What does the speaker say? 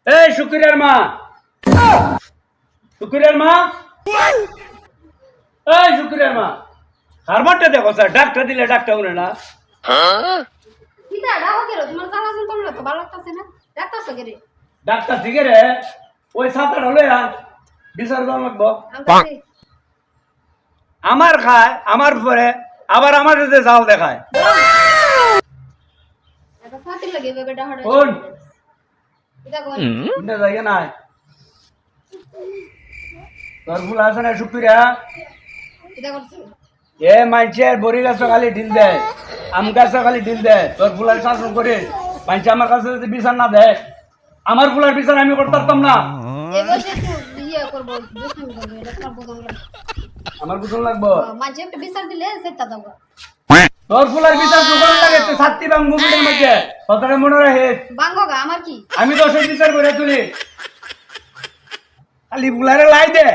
এই শুক্রিয়ার মা, শুক্রিয়ার মা, এই শুক্রিয়ার মা, হারবারটা দেখো স্যার, ডাক্তার দিলে ডাক্তার উনে না। কিটা রাহো কেরো তোমার জ্বালাজন তোমরা তো ভালো লাগতাছে না ডাক্তারছো কেরে ডাক্তার থেকে রে ওই সাঁতার হলে বিচার করা লাগবো। আমতাছে আমার খায়, আমার পরে আবার আমার সাথে জাল দেখায়। এটা ফাতিল লাগে বেবে ডাহড়া কোন কিটা কোন কোনটা জায়গা নাই তোর ফুল আছে না শুক্রিয়া। কিটা করছ এ মাইনছের বড়ি গাছ খালি ঢিল দেয়, আম গাছ খালি ঢিল দেয়, তোর ফুলার শাসন করে মাইনছে আমার কাছে যদি বিচার না দেয়, আমার ফুলার বিচার আমি করতে পারতাম না। এই বসে একটু ইয়ে করব দুষ্টামি করব এটা তোমার বোঝন লাগে আমার বুঝন লাগবো মাঝে একটা বিচার দিলে সেটা দাও তোর ফুলার বিচার যখন লাগে তুই সাতটি বাং মুভির মধ্যে কথাটা মনে রাখে। বাঙ্গগা আমার কি আমি দশের বিচার করে তুলি, খালি ফুলারে লাই দে।